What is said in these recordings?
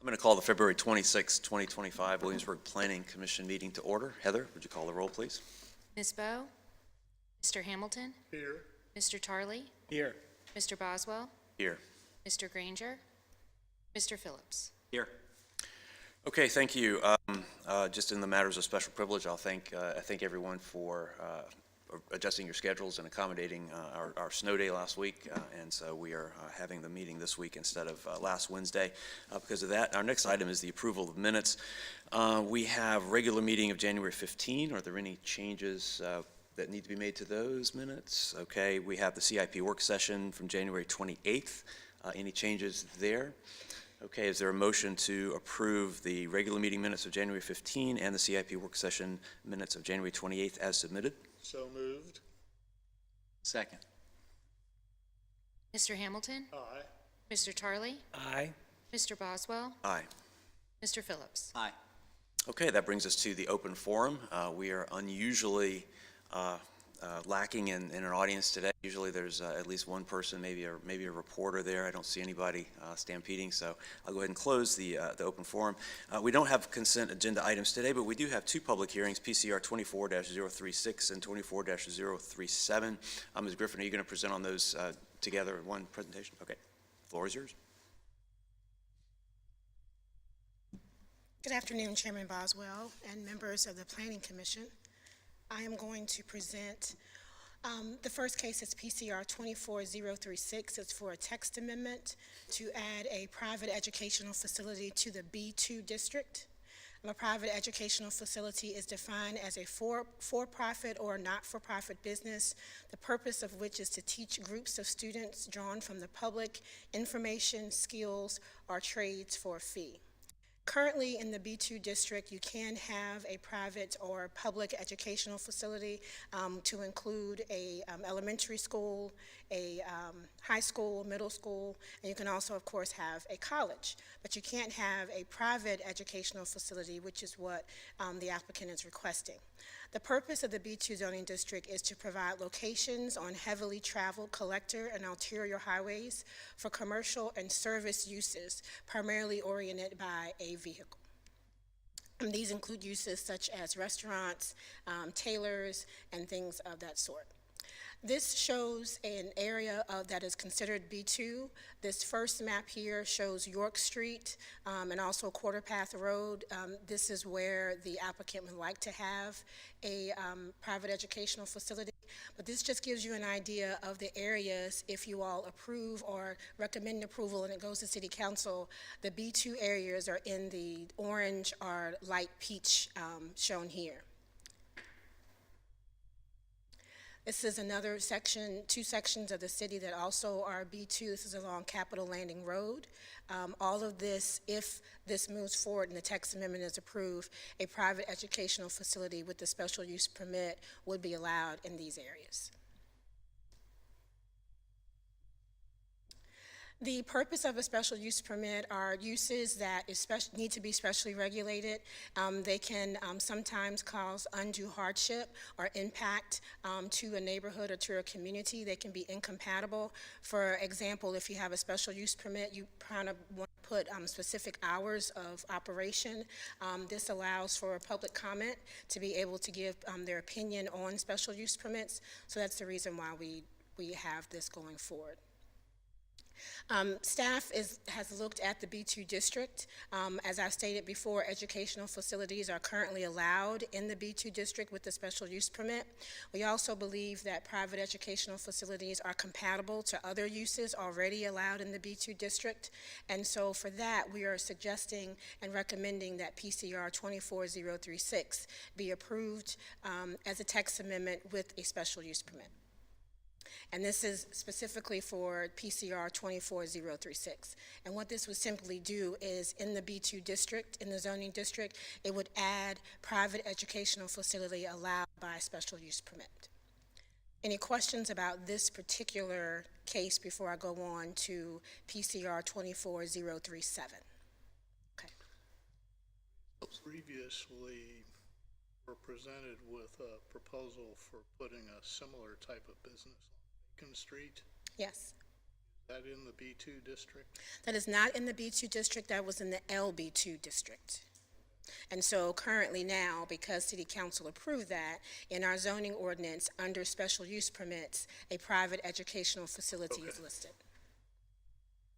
I'm going to call the February 26, 2025 Williamsburg Planning Commission meeting to order. Heather, would you call the roll, please? Ms. Bowe? Mr. Hamilton? Here. Mr. Tarley? Here. Mr. Boswell? Here. Mr. Granger? Mr. Phillips? Here. Okay, thank you. Just in the matters of special privilege, I thank everyone for adjusting your schedules and accommodating our snow day last week, and so we are having the meeting this week instead of last Wednesday because of that. Our next item is the approval of minutes. We have regular meeting of January 15. Are there any changes that need to be made to those minutes? Okay, we have the CIP work session from January 28th. Any changes there? Okay, is there a motion to approve the regular meeting minutes of January 15 and the CIP work session minutes of January 28th as submitted? So moved. Second. Mr. Hamilton? Aye. Mr. Tarley? Aye. Mr. Boswell? Aye. Mr. Phillips? Aye. Okay, that brings us to the open forum. We are unusually lacking in an audience today. Usually there's at least one person, maybe a reporter there. I don't see anybody stampeding, so I'll go ahead and close the open forum. We don't have consent agenda items today, but we do have two public hearings, PCR 24-036 and 24-037. Ms. Griffin, are you going to present on those together in one presentation? Okay, the floor is yours. Good afternoon, Chairman Boswell and members of the Planning Commission. I am going to present the first case is PCR 24036. It's for a text amendment to add a private educational facility to the B2 district. A private educational facility is defined as a for-profit or not-for-profit business, the purpose of which is to teach groups of students drawn from the public information, skills, or trades for a fee. Currently in the B2 district, you can have a private or public educational facility to include a elementary school, a high school, middle school, and you can also, of course, have a college. But you can't have a private educational facility, which is what the applicant is requesting. The purpose of the B2 zoning district is to provide locations on heavily traveled collector and arterial highways for commercial and service uses, primarily oriented by a vehicle. And these include uses such as restaurants, tailors, and things of that sort. This shows an area that is considered B2. This first map here shows York Street and also Quarter Path Road. This is where the applicant would like to have a private educational facility. But this just gives you an idea of the areas if you all approve or recommend approval and it goes to City Council. The B2 areas are in the orange or light peach shown here. This is another section, two sections of the city that also are B2. This is along Capitol Landing Road. All of this, if this moves forward and the text amendment is approved, a private educational facility with the special use permit would be allowed in these areas. The purpose of a special use permit are uses that need to be specially regulated. They can sometimes cause undue hardship or impact to a neighborhood or to a community. They can be incompatible. For example, if you have a special use permit, you kind of want to put specific hours of operation. This allows for public comment to be able to give their opinion on special use permits. So that's the reason why we have this going forward. Staff has looked at the B2 district. As I stated before, educational facilities are currently allowed in the B2 district with the special use permit. We also believe that private educational facilities are compatible to other uses already allowed in the B2 district. And so for that, we are suggesting and recommending that PCR 24036 be approved as a text amendment with a special use permit. And this is specifically for PCR 24036. And what this would simply do is in the B2 district, in the zoning district, it would add private educational facility allowed by special use permit. Any questions about this particular case before I go on to PCR 24037? Okay. Previously, were presented with a proposal for putting a similar type of business on Bacon Street. Yes. That in the B2 district? That is not in the B2 district, that was in the LB2 district. And so currently now, because City Council approved that, in our zoning ordinance, under special use permits, a private educational facility is listed.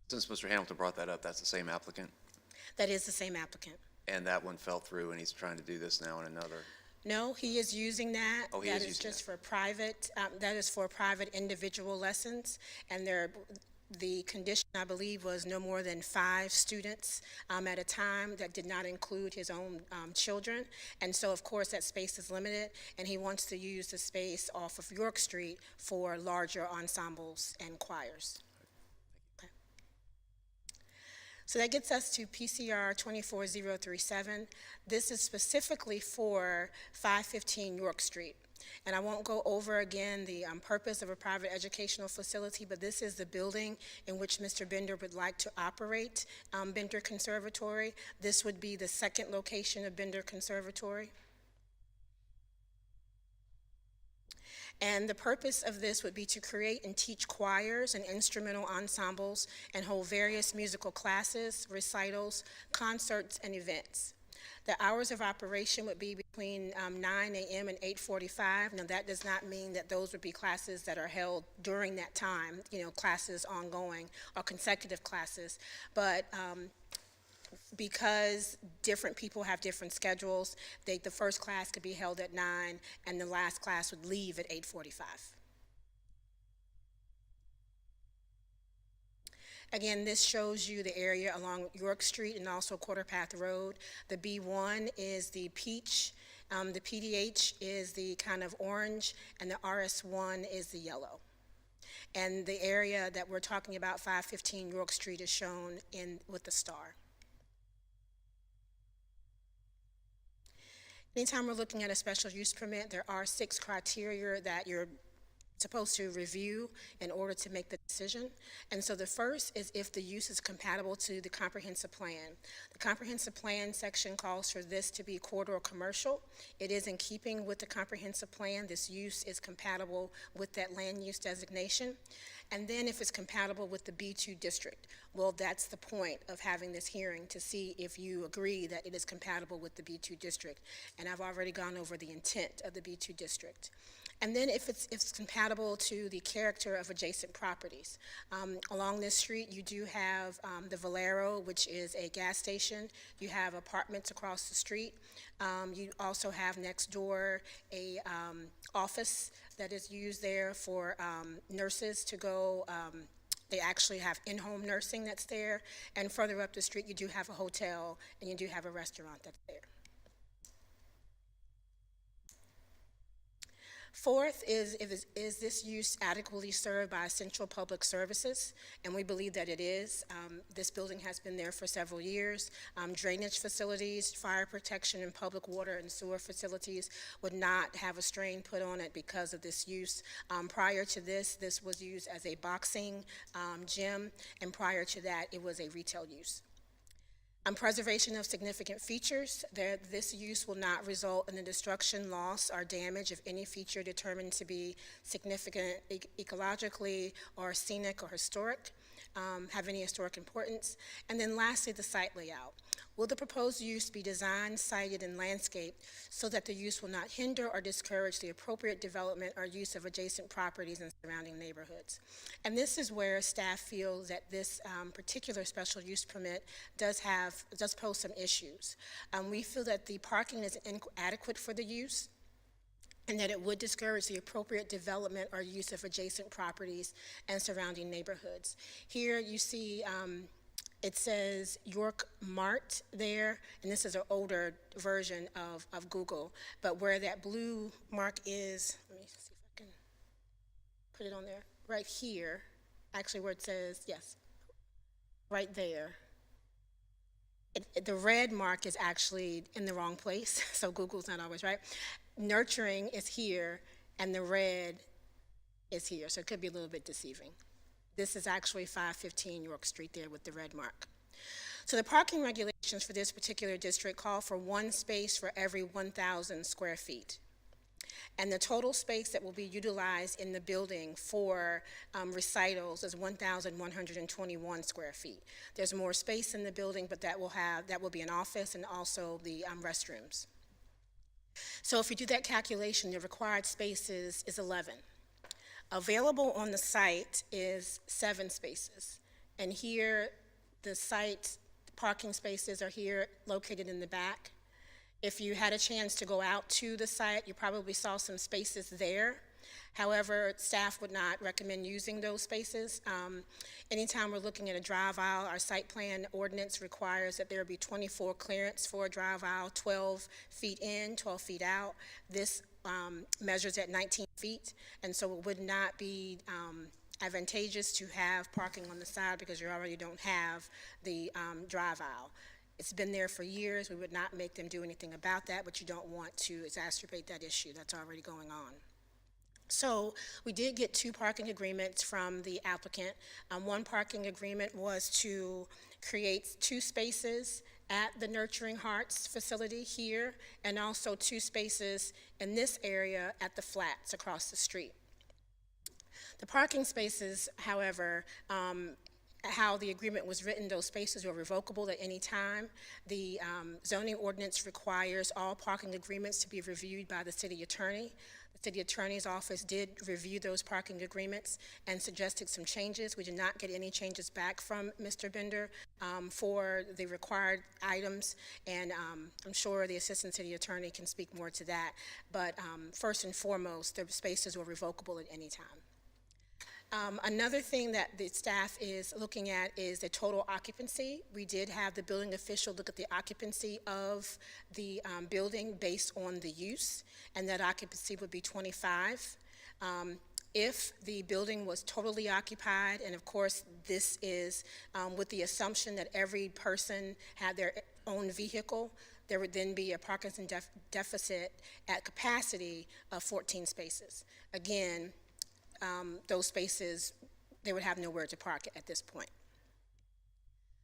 Since Mr. Hamilton brought that up, that's the same applicant, That is the same applicant. and that one fell through, and he's trying to do this now in another. No, he is using that. Oh, he is That is using just for private, that is for private individual lessons. And the condition, I believe, was no more than 5 students at a time. That did not include his own children. And so, of course, that space is limited, and he wants to use the space off of York Street for larger ensembles and choirs. Okay. So that gets us to PCR 24037. This is specifically for 515 York Street. And I won't go over again the purpose of a private educational facility, but this is the building in which Mr. Bender would like to operate Bender Conservatory. This would be the second location of Bender Conservatory. And the purpose of this would be to create and teach choirs and instrumental ensembles and hold various musical classes, recitals, concerts, and events. The hours of operation would be between 9 a.m. and 8:45. Now, that does not mean that those would be classes that are held during that time, classes ongoing or consecutive classes. But because different people have different schedules, the first class could be held at 9, and the last class would leave at 8:45. Again, this shows you the area along York Street and also Quarter Path Road. The B1 is the peach, the PDH is the kind of orange, and the RS1 is the yellow. And the area that we're talking about, 515 York Street, is shown with the star. Anytime we're looking at a special use permit, there are 6 criteria that you're supposed to review in order to make the decision. And so the first is if the use is compatible to the comprehensive plan. The comprehensive plan section calls for this to be corridor commercial. It is in keeping with the comprehensive plan. This use is compatible with that land use designation. And then if it's compatible with the B2 district, well, that's the point of having this hearing, to see if you agree that it is compatible with the B2 district. And I've already gone over the intent of the B2 district. And then if it's compatible to the character of adjacent properties. Along this street, you do have the Valero, which is a gas station. You have apartments across the street. You also have next door a office that is used there for nurses to go. They actually have in-home nursing that's there. And further up the street, you do have a hotel, and you do have a restaurant that's there. Fourth is this use adequately served by essential public services? And we believe that it is. This building has been there for several years. Drainage facilities, fire protection, and public water and sewer facilities would not have a strain put on it because of this use. Prior to this was used as a boxing gym, and prior to that, it was a retail use. Preservation of significant features. This use will not result in the destruction, loss, or damage of any feature determined to be significant ecologically or scenic or historic, have any historic importance. And then lastly, the site layout. Will the proposed use be designed, sited, and landscaped so that the use will not hinder or discourage the appropriate development or use of adjacent properties and surrounding neighborhoods? And this is where staff feels that this particular special use permit does pose some issues. We feel that the parking is inadequate for the use, and that it would discourage the appropriate development or use of adjacent properties and surrounding neighborhoods. Here you see it says York Mart there, and this is an older version of Google, but where that blue mark is, let me see if I can put it on there, right here, actually where it says, yes, right there. The red mark is actually in the wrong place, so Google's not always right. Nurturing is here, and the red is here, so it could be a little bit deceiving. This is actually 515 York Street there with the red mark. So the parking regulations for this particular district call for 1 space for every 1,000 square feet. And the total space that will be utilized in the building for recitals is 1,121 square feet. There's more space in the building, but that will be an office and also the restrooms. So if you do that calculation, the required space is 11. Available on the site is 7 spaces. And here, the site parking spaces are here located in the back. If you had a chance to go out to the site, you probably saw some spaces there. However, staff would not recommend using those spaces. Anytime we're looking at a drive aisle, our site plan ordinance requires that there be 24 clearance for a drive aisle, 12 feet in, 12 feet out. This measures at 19 feet, and so it would not be advantageous to have parking on the side because you already don't have the drive aisle. It's been there for years. We would not make them do anything about that, but you don't want to exacerbate that issue that's already going on. So we did get 2 parking agreements from the applicant. One parking agreement was to create 2 spaces at the Nurturing Hearts facility here, and also 2 spaces in this area at the flats across the street. The parking spaces, however, how the agreement was written, those spaces were revocable at any time. The zoning ordinance requires all parking agreements to be reviewed by the city attorney. The city attorney's office did review those parking agreements and suggested some changes. We did not get any changes back from Mr. Bender for the required items, and I'm sure the assistant city attorney can speak more to that. But first and foremost, the spaces were revocable at any time. Another thing that the staff is looking at is the total occupancy. We did have the building official look at the occupancy of the building based on the use, and that occupancy would be 25. If the building was totally occupied, and of course this is with the assumption that every person had their own vehicle, there would then be a parking deficit at capacity of 14 spaces. Again, those spaces, they would have nowhere to park at this point.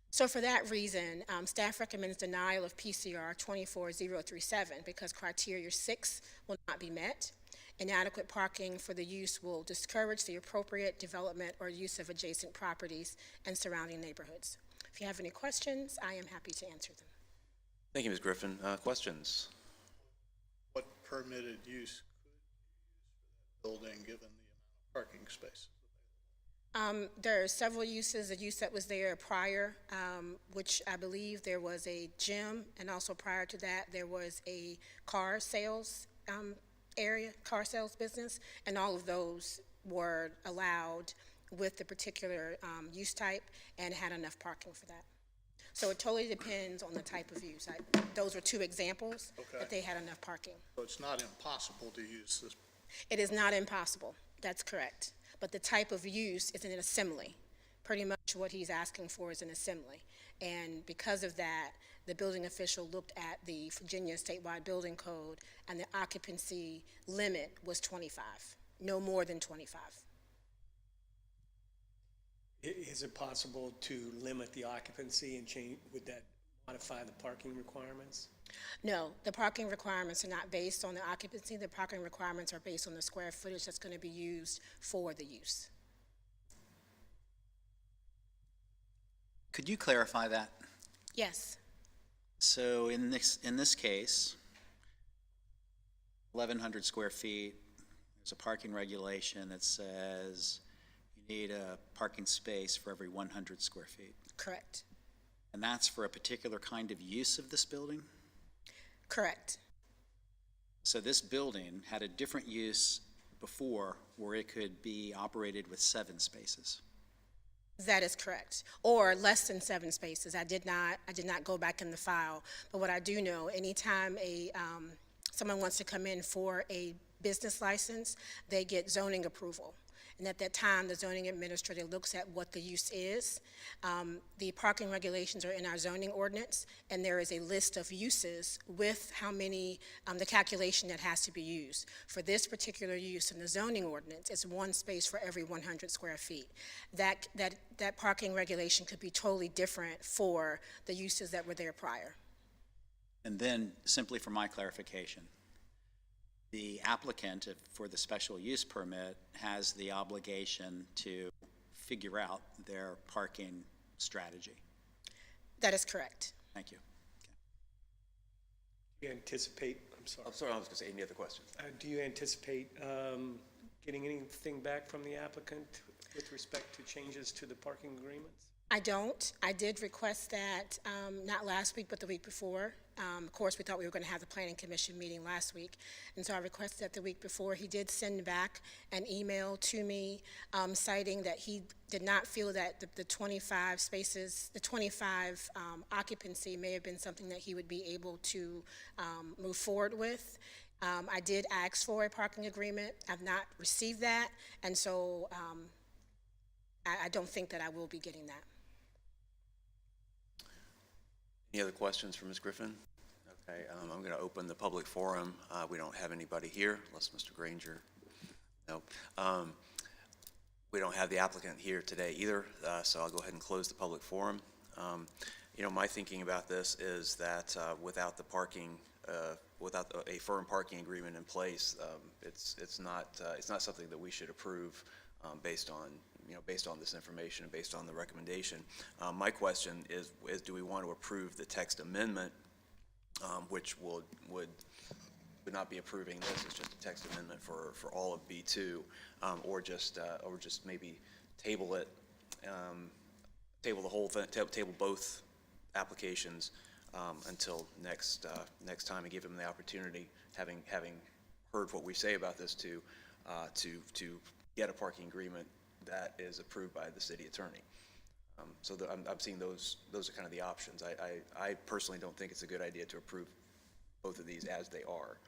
So for that reason, staff recommends denial of PCR 24037 because criteria 6 will not be met. Inadequate parking for the use will discourage the appropriate development or use of adjacent properties and surrounding neighborhoods. If you have any questions, I am happy to answer them. Thank you, Ms. Griffin. Questions? What permitted use could you use for that building given the amount of parking space? There are several uses. The use that was there prior, which I believe there was a gym, and also prior to that, there was a car sales area, car sales business, and all of those were allowed with the particular use type and had enough parking for that. So it totally depends on the type of use. Those were 2 examples that they had enough parking. So it's not impossible to use this. It is not impossible. That's correct. But the type of use is an assembly. Pretty much what he's asking for is an assembly. And because of that, the building official looked at the Virginia statewide building code, and the occupancy limit was 25, no more than 25. Is it possible to limit the occupancy and change, would that modify the parking requirements? No, the parking requirements are not based on the occupancy. The parking requirements are based on the square footage that's going to be used for the use. Could you clarify that? Yes. So in this case, 1,100 square feet, there's a parking regulation that says you need a parking space for every 100 square feet. Correct. And that's for a particular kind of use of this building? Correct. So this building had a different use before where it could be operated with 7 spaces? That is correct, or less than 7 spaces. I did not go back in the file, but what I do know, anytime someone wants to come in for a business license, they get zoning approval. And at that time, the zoning administrator looks at what the use is. The parking regulations are in our zoning ordinance, and there is a list of uses with how many, the calculation that has to be used. For this particular use in the zoning ordinance, it's 1 space for every 100 square feet. That parking regulation could be totally different for the uses that were there prior. And then, simply for my clarification, the applicant for the special use permit has the obligation to figure out their parking strategy. That is correct. Thank you. Do you anticipate, I'm sorry, I'm sorry, I was going to say, any other questions? do you anticipate getting anything back from the applicant with respect to changes to the parking agreements? I don't. I did request that, not last week, but the week before. Of course, we thought we were going to have the Planning Commission meeting last week, and so I requested that the week before. He did send back an email to me citing that he did not feel that the 25 spaces, the 25 occupancy may have been something that he would be able to move forward with. I did ask for a parking agreement. I've not received that, and so I don't think that I will be getting that. Any other questions for Ms. Griffin? Okay, I'm going to open the public forum. We don't have anybody here, unless Mr. Granger. No. We don't have the applicant here today either, so I'll go ahead and close the public forum. You know, my thinking about this is that without the parking, without a firm parking agreement in place, it's not something that we should approve based on this information and based on the recommendation. My question is do we want to approve the text amendment, which would not be approving this, it's just a text amendment for all of B2, or just maybe table it, table the whole thing, table both applications until next time, and give them the opportunity, having heard what we say about this, to get a parking agreement that is approved by the city attorney. So I'm seeing those are kind of the options. I personally don't think it's a good idea to approve both of these as they are.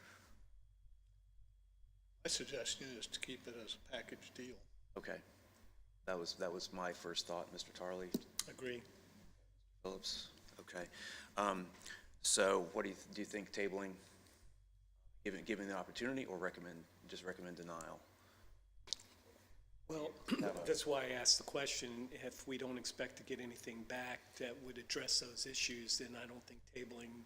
My suggestion is to keep it as a package deal. Okay, that was my first thought. Mr. Tarley? Agree. Phillips? Okay. So what do you think, tabling, giving the opportunity, or just recommend denial? Well, that's why I asked the question. If we don't expect to get anything back that would address those issues, then I don't think tabling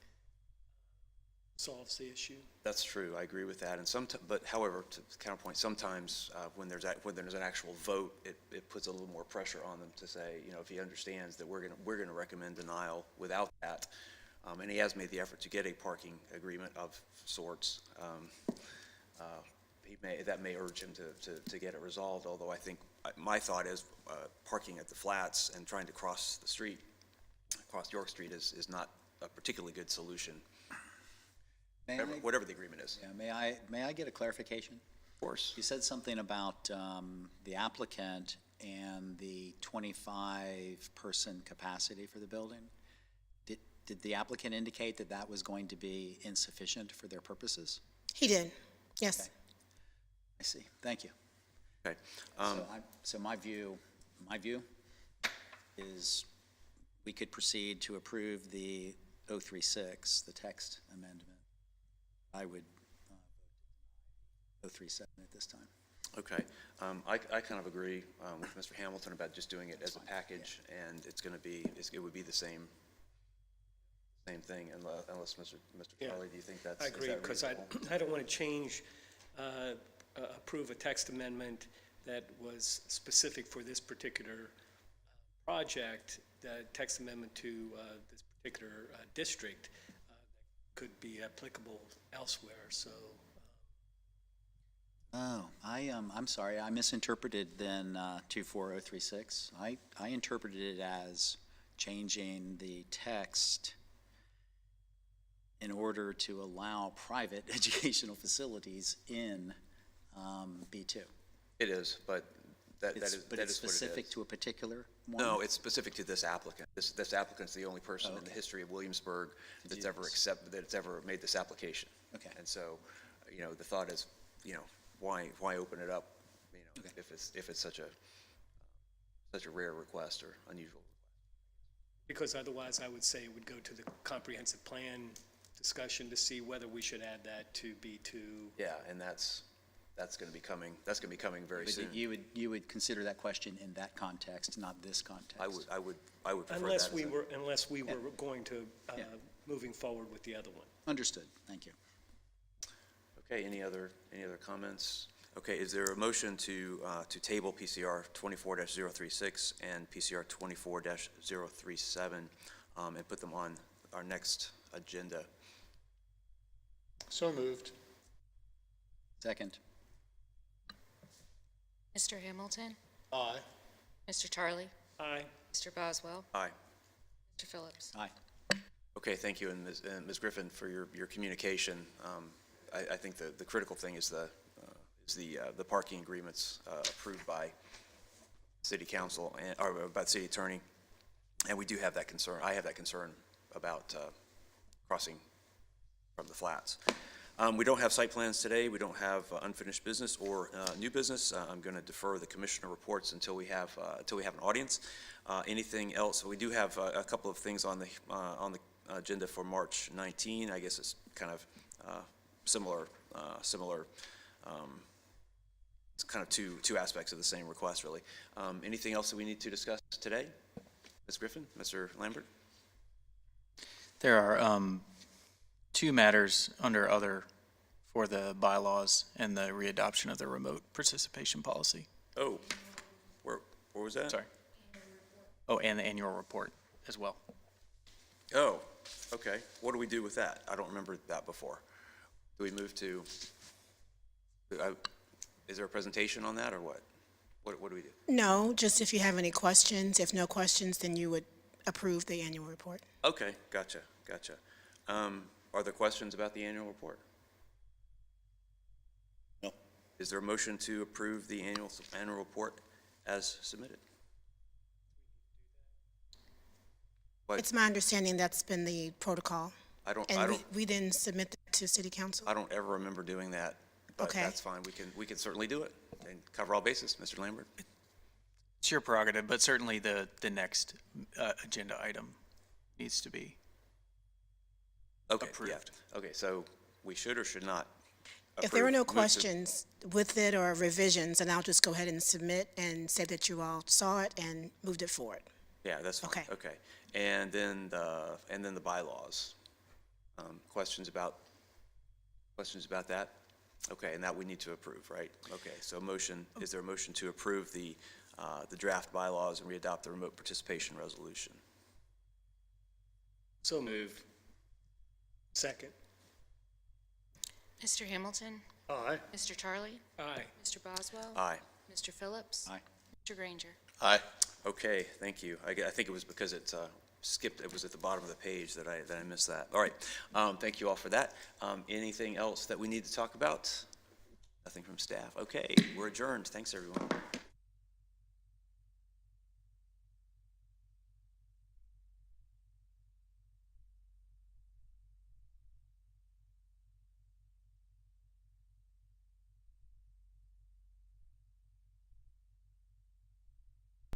solves the issue. That's true. I agree with that. And but however, to counterpoint, sometimes when there's an actual vote, it puts a little more pressure on them to say, you know, if he understands that we're going to recommend denial without that, and he has made the effort to get a parking agreement of sorts. That may urge him to get it resolved, although I think my thought is parking at the flats and trying to cross the street, across York Street, is not a particularly good solution, whatever the agreement is. Yeah, may I get a clarification? Of course. You said something about the applicant and the 25-person capacity for the building. Did the applicant indicate that that was going to be insufficient for their purposes? He did, yes. Okay. I see. Thank you. Okay. So my view is we could proceed to approve the 036, the text amendment. I would vote 037 at this time. Okay. I kind of agree with Mr. Hamilton about just doing it as a package, and it would be the same thing, unless Mr. Charlie, do you think that's? I agree, because I don't want to change, approve a text amendment that was specific for this particular project, the text amendment to this particular district could be applicable elsewhere. So. Oh, I'm sorry. I misinterpreted then 24036. I interpreted it as changing the text in order to allow private educational facilities in B2. It is, but that is But it's what it specific is. to a particular one? No, it's specific to this applicant. This applicant's the only person in the history of Williamsburg that's ever made this application. Okay. And so, you know, the thought is, you know, why open it up, you know, if it's such a rare request or unusual. Because otherwise, I would say it would go to the comprehensive plan discussion to see whether we should add that to B2. Yeah, and that's going to be coming. That's going to be coming very soon. You would consider that question in that context, not this context. I would prefer Unless that. unless we were going to moving forward with the other one. Understood. Thank you. Okay, any other comments? Okay, is there a motion to table PCR 24-036 and PCR 24-037 and put them on our next agenda? So moved. Second. Mr. Hamilton? Aye. Mr. Tarley? Aye. Mr. Boswell? Aye. Mr. Phillips? Aye. Okay, thank you, and Ms. Griffin, for your communication. I think the critical thing is the parking agreements approved by City Council or by the City Attorney, and we do have that concern. I have that concern about crossing from the flats. We don't have site plans today. We don't have unfinished business or new business. I'm going to defer the commissioner reports until we have an audience. Anything else? We do have a couple of things on the agenda for March 19. I guess it's kind of similar. It's kind of two aspects of the same request, really. Anything else that we need to discuss today? Ms. Griffin, Mr. Lambert? There are two matters under other for the bylaws and the readoption of the remote participation policy. Oh, where was that? Sorry. Oh, and the annual report as well. Oh, okay. What do we do with that? I don't remember that before. Do we move to, is there a presentation on that or what? What do we do? No, just if you have any questions. If no questions, then you would approve the annual report. Okay, gotcha. Are there questions about the annual report? No. Is there a motion to approve the annual report as submitted? It's my understanding that's been the protocol. And we didn't submit that to City Council? I don't ever remember doing that, but Okay. that's fine. We can certainly do it and cover all bases. Mr. Lambert? It's your prerogative, but certainly the next agenda item needs to be Okay, yeah. approved. Okay, so we should or should not If there were no approve- move to- questions with it or revisions, then I'll just go ahead and submit and say that you all saw it and moved it forward. Yeah, that's fine. Okay. Okay. And then the bylaws. Questions about that? Okay, and that we need to approve, right? Okay, so is there a motion to approve the draft bylaws and readopt the remote participation resolution? So moved. Second. Mr. Hamilton? Aye. Mr. Tarley? Aye. Mr. Boswell? Aye. Mr. Phillips? Aye. Mr. Granger? Aye. Okay, thank you. I think it was because it skipped, it was at the bottom of the page that I missed that. All right, thank you all for that. Anything else that we need to talk about? Nothing from staff. Okay, we're adjourned. Thanks, everyone.